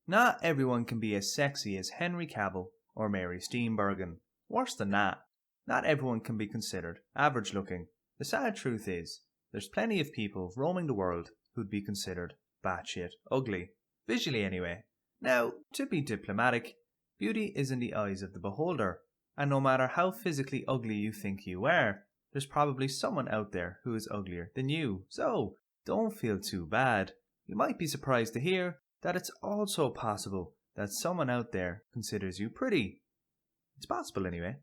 Not everyone can be as sexy as Henry Cavill or Mary Steenburgen. Worse than that, not everyone can be considered average looking. The sad truth is, there's plenty of people roaming the world who'd be considered batshit ugly. Visually anyway. Now, to be diplomatic, beauty is in the eyes of the beholder, and no matter how physically ugly you think you are, there's probably someone out there who is uglier than you. So, don't feel too bad. You might be surprised to hear that it's also possible that someone out there considers you pretty. It's possible anyway.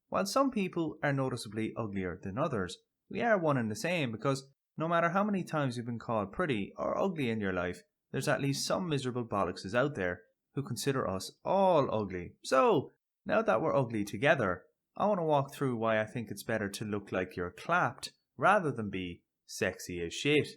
While some people are noticeably uglier than others, we are one and the same because no matter how many times you've been called pretty or ugly in your life, there's at least some miserable bollockses out there who consider us all ugly. So, now that we're ugly together, I want to walk through why I think it's better to look like you're clapped rather than be sexy as shit.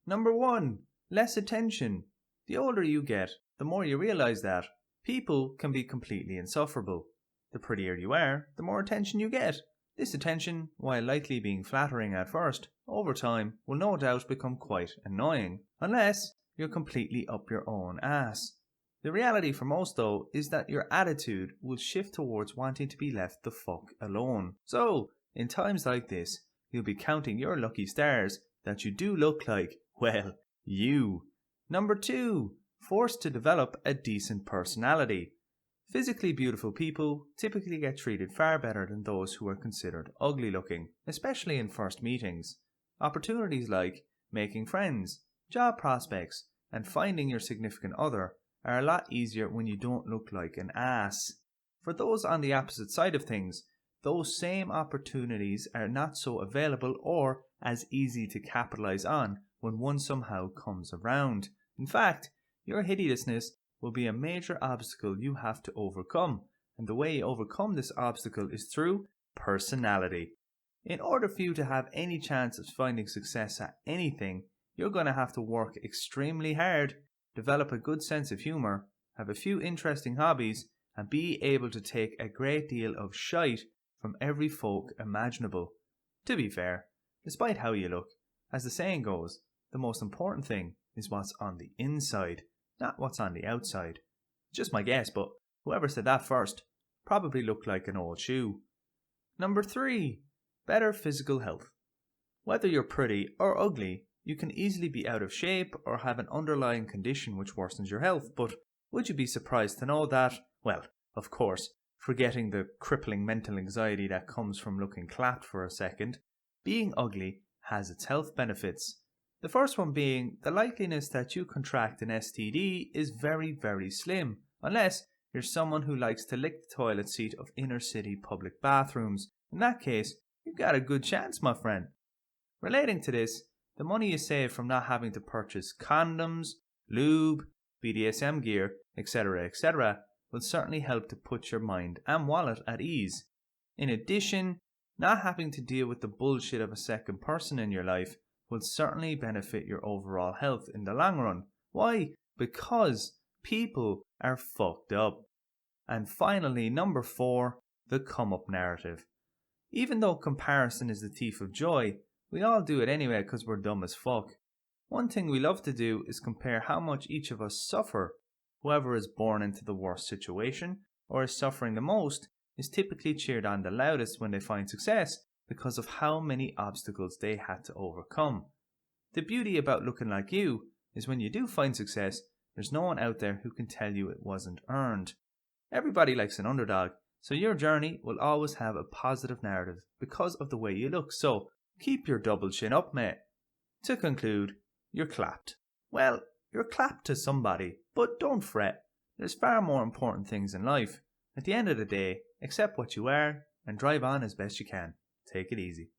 Number 1. Less attention. The older you get, the more you realise that people can be completely insufferable. The prettier you are, the more attention you get. This attention, while likely being flattering at first, over time will no doubt become quite annoying, unless you're completely up your own ass. The reality for most though is that your attitude will shift towards wanting to be left the fuck alone. So, in times like this, you'll be counting your lucky stars that you do look like, well, you. Number 2. Forced to develop a decent personality. Physically beautiful people typically get treated far better than those who are considered ugly looking, especially in first meetings. Opportunities like making friends, job prospects, and finding your significant other are a lot easier when you don't look like an ass. For those on the opposite side of things, those same opportunities are not so available or as easy to capitalize on when one somehow comes around. In fact, your hideousness will be a major obstacle you have to overcome, and the way you overcome this obstacle is through personality. In order for you to have any chance of finding success at anything, you're going to have to work extremely hard, develop a good sense of humour, have a few interesting hobbies, and be able to take a great deal of shite from every folk imaginable. To be fair, despite how you look, as the saying goes, the most important thing is what's on the inside, not what's on the outside. Just my guess, but whoever said that first probably looked like an old shoe. Number 3. Better physical health. Whether you're pretty or ugly, you can easily be out of shape or have an underlying condition which worsens your health, but would you be surprised to know that, well, of course, forgetting the crippling mental anxiety that comes from looking clapped for a second, being ugly has its health benefits. The first one being the likeliness that you contract an STD is very, very slim, unless you're someone who likes to lick the toilet seat of inner city public bathrooms. In that case, you've got a good chance, my friend. Relating to this, the money you save from not having to purchase condoms, lube, BDSM gear, etc., will certainly help to put your mind and wallet at ease. In addition, not having to deal with the bullshit of a second person in your life will certainly benefit your overall health in the long run. Why? Because people are fucked up. And finally, number 4, the come-up narrative. Even though comparison is the thief of joy, we all do it anyway because we're dumb as fuck. One thing we love to do is compare how much each of us suffer. Whoever is born into the worst situation or is suffering the most is typically cheered on the loudest when they find success because of how many obstacles they had to overcome. The beauty about looking like you is when you do find success, there's no one out there who can tell you it wasn't earned. Everybody likes an underdog, so your journey will always have a positive narrative because of the way you look, so keep your double chin up, mate. To conclude, you're clapped. Well, you're clapped to somebody, but don't fret. There's far more important things in life. At the end of the day, accept what you are and drive on as best you can. Take it easy.